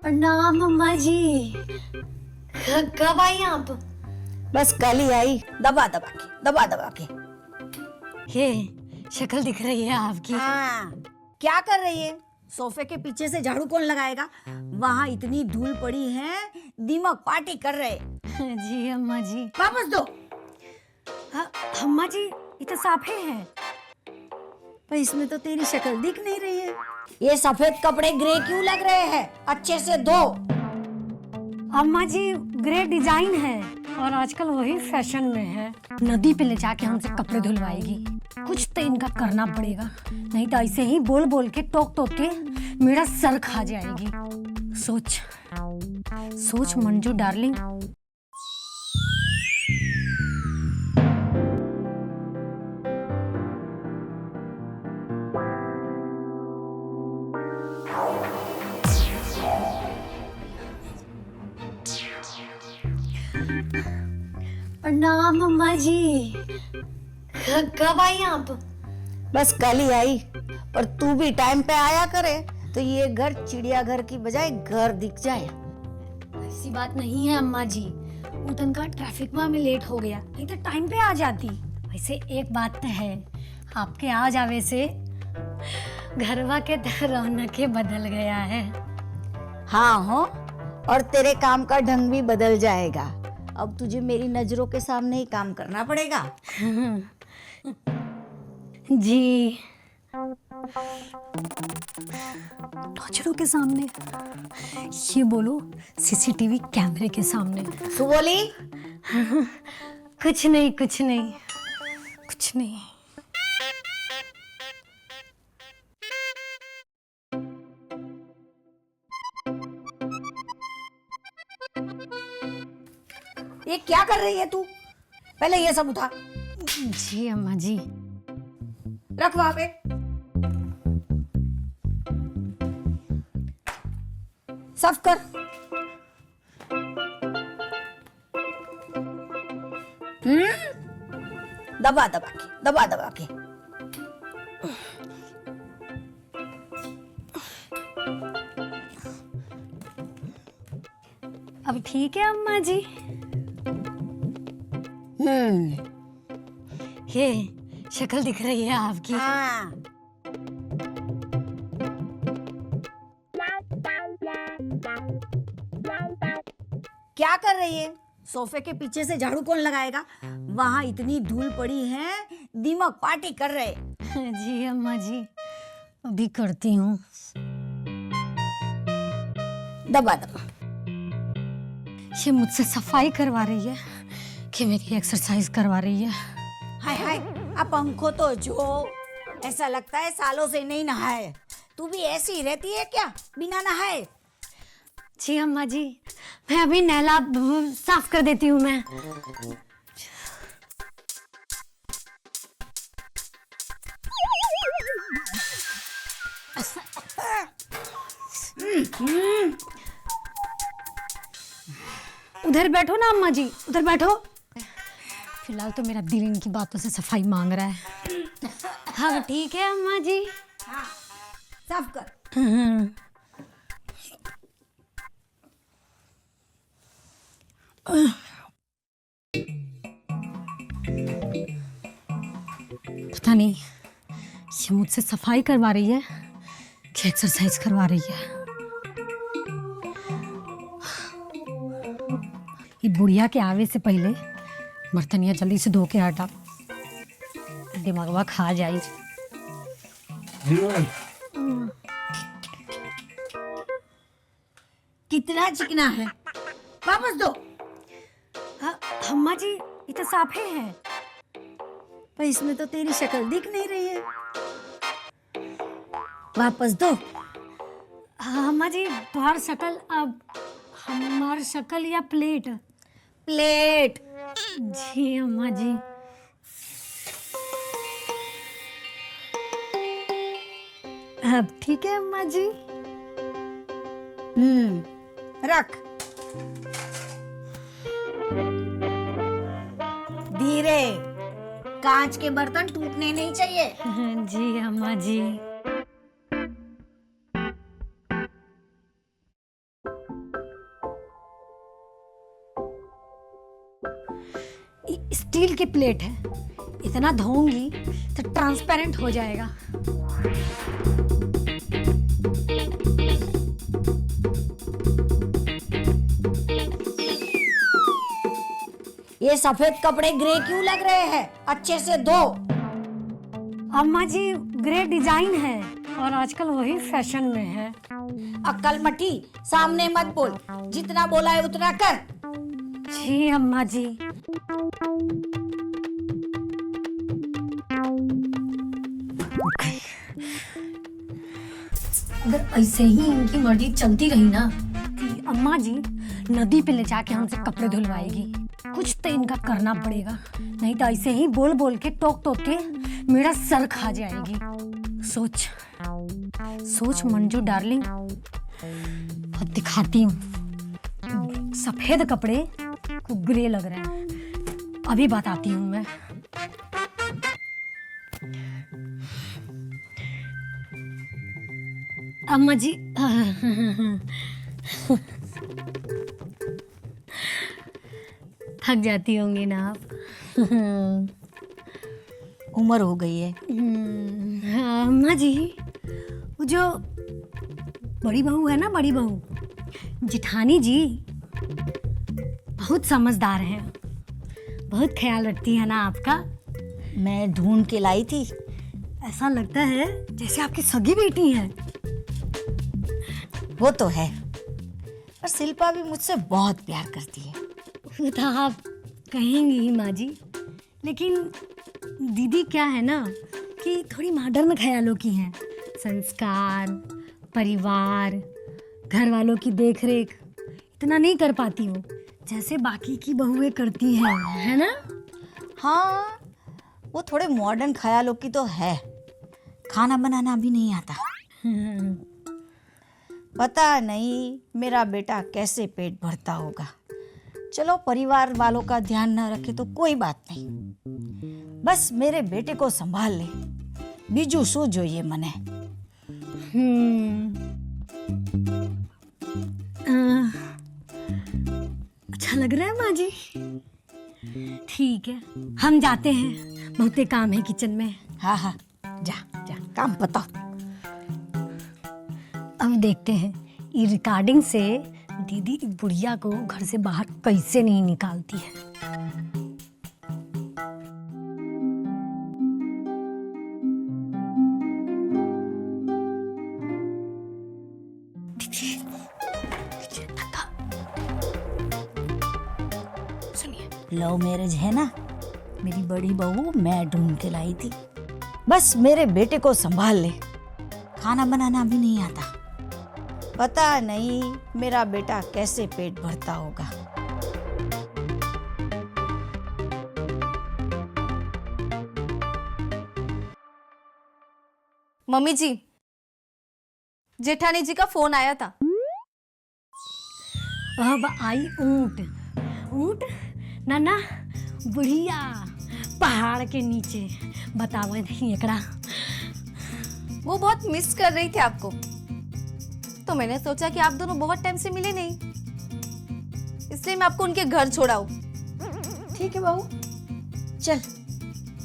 प्रणाम अम्मा जी। कब आई आप? बस कल ही आई, दबा दबा के। ये शक्ल दिख रही है आपकी। हाँ, क्या कर रही है? सोफे के पीछे से झाड़ू कौन लगाएगा? वहाँ इतनी धूल पड़ी है, दिमाग पार्टी कर रहे। जी अम्मा जी। वापस दो। अम्मा जी ये तो साफे है। पर इसमें तो तेरी शक्ल दिख नहीं रही है। ये सफेद कपड़े ग्रे क्यों लग रहे हैं? अच्छे से धो। अम्मा जी ग्रे डिजाइन है और आजकल वही फैशन में है। नदी पे ले जाके हमसे कपड़े धुलवाएगी। कुछ तो इनका करना पड़ेगा, नहीं तो ऐसे ही बोल बोल के टोक टोक के मेरा सर खा जाएगी। सोच सोच मंजू डार्लिंग। प्रणाम अम्मा जी। कब आई आप? बस कल ही आई, और तू भी टाइम पे आया करे तो ये घर चिड़ियाघर की बजाय घर दिख जाए। ऐसी बात नहीं है अम्मा जी, उतन का ट्रैफिक में लेट हो गया, नहीं तो टाइम पे आ जाती। वैसे एक बात तो है, आपके आ जावे से घरवा के रौनक बदल गया है। हाँ हो, और तेरे काम का ढंग भी बदल जाएगा। अब तुझे मेरी नजरों के सामने ही काम करना पड़ेगा। जी नजरों के सामने? ये बोलो सीसीटीवी कैमरे के सामने। तू बोली? कुछ नहीं कुछ नहीं कुछ नहीं। ये क्या कर रही है तू? पहले ये सब उठा। जी अम्मा जी। रख वहां पे। साफ कर। दबा दबा के। अब ठीक है अम्मा जी? ये शक्ल दिख रही है आपकी। हाँ। क्या कर रही है? सोफे के पीछे से झाड़ू कौन लगाएगा? वहाँ इतनी धूल पड़ी है, दिमाग पार्टी कर रहे। जी अम्मा जी, अभी करती हूँ। दबा। ये मुझसे सफाई करवा रही है कि मेरी एक्सरसाइज करवा रही है? हाय, अब पंखो तो जो, ऐसा लगता है सालों से नहीं नहाए। तू भी ऐसी ही रहती है क्या, बिना नहाए? जी अम्मा जी, मैं अभी नैला साफ कर देती हूँ मैं। उधर बैठो ना अम्मा जी, उधर बैठो। फिलहाल तो मेरा दिल इनकी बातों से सफाई मांग रहा है। हाँ ठीक है अम्मा जी। हाँ, साफ कर। पता नहीं ये मुझसे सफाई करवा रही है कि एक्सरसाइज करवा रही है। ये बुढ़िया के आवे से पहले बर्तनिया जल्दी से धो के हटा, दिमागवा खा जाए। कितना चिकना है, वापस दो। अम्मा जी ये तो साफे है। पर इसमें तो तेरी शक्ल दिख नहीं रही है। वापस दो। अम्मा जी तुम्हार शक्ल, अब हमार शक्ल या प्लेट? प्लेट। जी अम्मा जी। अब ठीक है अम्मा जी। रख। धीरे, कांच के बर्तन टूटने नहीं चाहिए। जी अम्मा जी। स्टील की प्लेट है, इतना धोऊंगी तो ट्रांसपेरेंट हो जाएगा। ये सफेद कपड़े ग्रे क्यों लग रहे हैं? अच्छे से धो। अम्मा जी, ग्रे डिजाइन है और आजकल वही फैशन में है। अक्ल मठी, सामने मत बोल, जितना बोला है उतना कर। जी अम्मा जी। अगर ऐसे ही इनकी मर्जी चलती रही ना कि अम्मा जी नदी पे ले जाके हमसे कपड़े धुलवाएगी। कुछ तो इनका करना पड़ेगा, नहीं तो ऐसे ही बोल बोल के टोक टोक के मेरा सर खा जाएगी। सोच सोच मंजू डार्लिंग, बहुत दिखाती हूँ। सफेद कपड़े को ग्रे लग रहे हैं, अभी बताती हूँ मैं। अम्मा जी थक जाती होंगी ना आप। उम्र हो गई है। हाँ, अम्मा जी, वो जो बड़ी बहू है ना, बड़ी बहू जिठानी जी, बहुत समझदार हैं, बहुत ख्याल रखती है ना आपका। मैं ढूंढ के लाई थी। ऐसा लगता है जैसे आपकी सगी बेटी है। वो तो है, पर शिल्पा भी मुझसे बहुत प्यार करती है। वो तो आप कहेंगी ही माँ जी, लेकिन दीदी क्या है ना कि थोड़ी मॉडर्न ख्यालों की हैं। संस्कार, परिवार, घर वालों की देखरेख इतना नहीं कर पाती वो, जैसे बाकी की बहुएं करती हैं, है ना? हाँ, वो थोड़े मॉडर्न ख्यालों की तो है। खाना बनाना भी नहीं आता। पता नहीं मेरा बेटा कैसे पेट भरता होगा। चलो, परिवार वालों का ध्यान न रखे तो कोई बात नहीं, बस मेरे बेटे को संभाल ले। बीजू सो जो ये मने। अच्छा लग रहा है माँ जी। ठीक है, हम जाते हैं, बहुते काम है किचन में। हाँ हाँ, जा जा, काम बताओ। अब देखते हैं ये रिकॉर्डिंग से दीदी बुढ़िया को घर से बाहर कैसे नहीं निकालती है। सुनिए, लव मैरिज है ना, मेरी बड़ी बहू मैं ढूंढ के लाई थी। बस मेरे बेटे को संभाल ले। खाना बनाना भी नहीं आता। पता नहीं मेरा बेटा कैसे पेट भरता होगा। मम्मी जी, जेठानी जी का फोन आया था। अब आई ऊंट। ऊंट ना ना, बुढ़िया पहाड़ के नीचे बतावे नहीं एकड़ा। वो बहुत मिस कर रही थी आपको, तो मैंने सोचा कि आप दोनों बहुत टाइम से मिले नहीं, इसलिए मैं आपको उनके घर छोड़ाऊं। ठीक है बहू, चल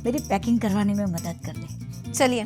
मेरी पैकिंग करवाने में मदद कर दे। चलिए।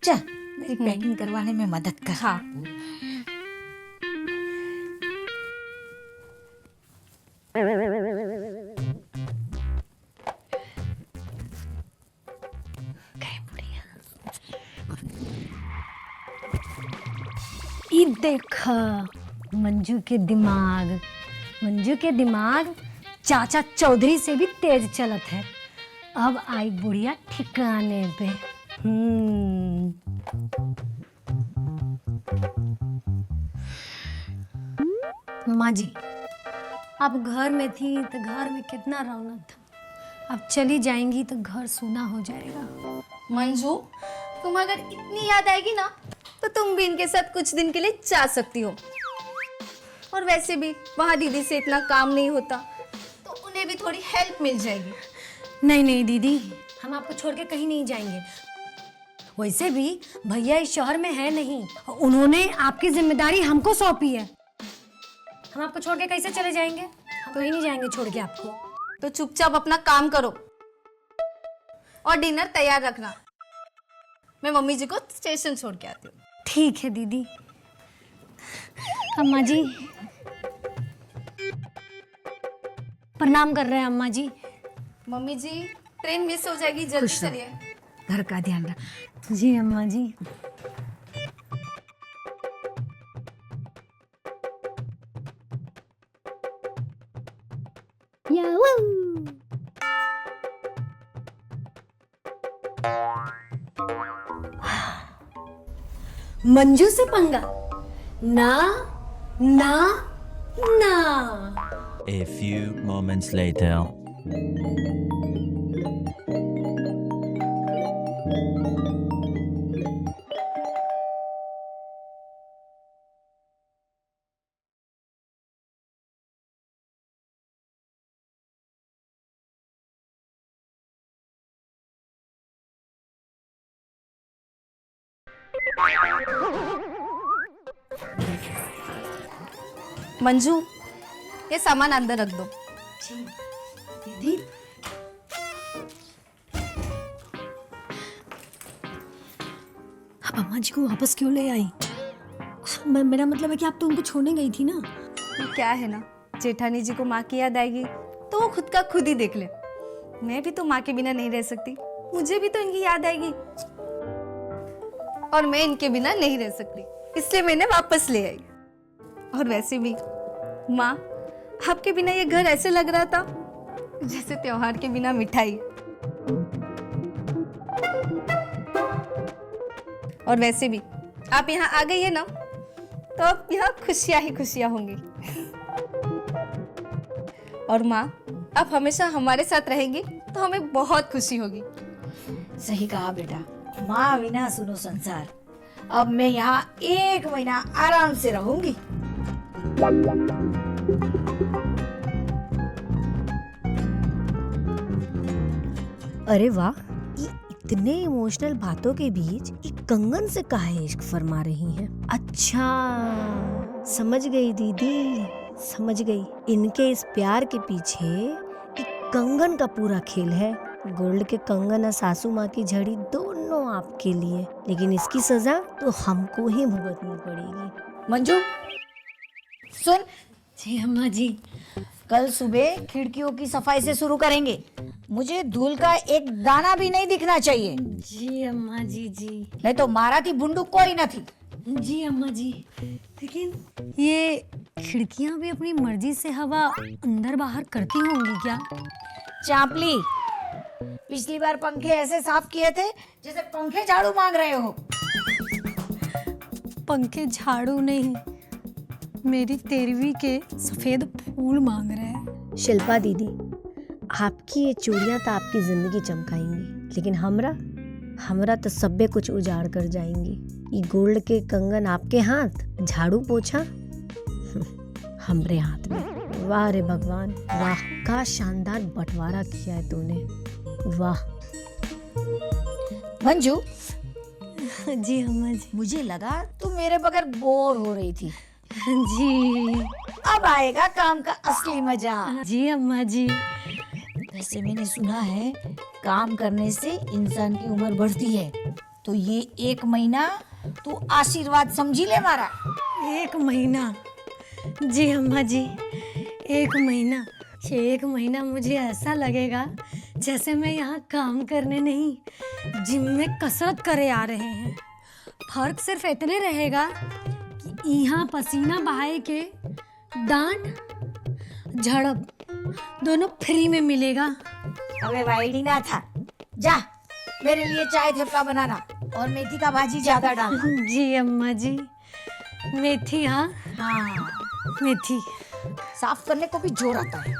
चल मेरी पैकिंग करवाने में मदद कर। हाँ। ये देख मंजू के दिमाग चाचा चौधरी से भी तेज चलत है। अब आई बुढ़िया ठिकाने पे। माँ जी, आप घर में थी तो घर में कितना रौनक था, अब चली जाएंगी तो घर सूना हो जाएगा। मंजू, तुम अगर इतनी याद आएगी ना तो तुम भी इनके साथ कुछ दिन के लिए जा सकती हो। और वैसे भी वहाँ दीदी से इतना काम नहीं होता, तो उन्हें भी थोड़ी हेल्प मिल जाएगी। नहीं नहीं दीदी, हम आपको छोड़ के कहीं नहीं जाएंगे। वैसे भी भैया इस शहर में है नहीं, उन्होंने आपकी जिम्मेदारी हमको सौंपी है। हम आपको छोड़ के कैसे चले जाएंगे? कहीं नहीं जाएंगे छोड़ के आपको। तो चुपचाप अपना काम करो और डिनर तैयार रखना। मैं मम्मी जी को स्टेशन छोड़ के आती हूँ। ठीक है दीदी। अम्मा जी प्रणाम कर रहे हैं अम्मा जी। मम्मी जी ट्रेन मिस हो जाएगी, जल्दी खुश रहो। चलिए। घर का ध्यान रख। जी अम्मा जी। मंजू से पंगा ना ना ना। A few moments later. Manju ये सामान अंदर रख दो। दीदी आप अम्मा जी को वापस क्यों ले आई? मेरा मतलब है कि आप तो उनको छोड़ने गई थी ना। तो क्या है ना, जेठानी जी को माँ की याद आएगी तो वो खुद का खुद ही देख ले। मैं भी तो माँ के बिना नहीं रह सकती, मुझे भी तो इनकी याद आएगी और मैं इनके बिना नहीं रह सकती, इसलिए मैंने वापस ले आई। और वैसे भी माँ, आपके बिना ये घर ऐसे लग रहा था जैसे त्योहार के बिना मिठाई। और वैसे भी आप यहाँ आ गई है ना, तो अब यहाँ खुशियां ही खुशियां होंगी। और माँ, आप हमेशा हमारे साथ रहेंगी तो हमें बहुत खुशी होगी। सही कहा बेटा, माँ बिना सुनो संसार। अब मैं यहाँ 1 महीना आराम से रहूंगी। अरे वाह, ये इतने इमोशनल बातों के बीच एक कंगन से काहे इश्क फरमा रही हैं? अच्छा समझ गई दीदी, समझ गई। इनके इस प्यार के पीछे एक कंगन का पूरा खेल है। गोल्ड के कंगन और सासू माँ की झड़ी दोनों आपके लिए, लेकिन इसकी सजा तो हमको ही भुगतनी पड़ेगी। मंजू सुन, जी अम्मा जी। कल सुबह खिड़कियों की सफाई से शुरू करेंगे। मुझे धूल का एक दाना भी नहीं दिखना चाहिए, जी अम्मा जी। जी नहीं तो मारा की बुंडू कोई न थी। जी अम्मा जी। लेकिन ये खिड़कियां भी अपनी मर्जी से हवा अंदर बाहर करती होंगी क्या? चापली, पिछली बार पंखे ऐसे साफ किए थे जैसे पंखे झाड़ू मांग रहे हो। पंखे झाड़ू नहीं, मेरी 13वीं के सफेद फूल मांग रहे हैं। शिल्पा दीदी, आपकी ये चूड़ियां तो आपकी जिंदगी चमकाएंगी, लेकिन हमरा तो सब्बे कुछ उजाड़ कर जाएंगी। ये गोल्ड के कंगन आपके हाथ, झाड़ू पोछा हमरे हाथ में। वाह रे भगवान वाह, का शानदार बंटवारा किया है तूने, वाह। मंजू, जी अम्मा जी। मुझे लगा तू मेरे बगैर बोर हो रही थी। जी अब आएगा काम का असली मजा। जी अम्मा जी। वैसे मैंने सुना है काम करने से इंसान की उम्र बढ़ती है, तो ये 1 महीना तू आशीर्वाद समझी ले हमारा। 1 महीना? जी अम्मा जी, 1 महीना। 1 महीना मुझे ऐसा लगेगा जैसे मैं यहाँ काम करने नहीं, जिम में कसरत करे आ रहे हैं। फर्क सिर्फ इतने रहेगा कि यहाँ पसीना बहाए के डांट झड़प दोनों फ्री में मिलेगा। हमें वाइडी ना था। जा मेरे लिए चाय थेपला बनाना और मेथी का भाजी ज्यादा डालना। जी अम्मा जी। मेथी? हाँ हाँ, मेथी। साफ करने को भी जोर आता है।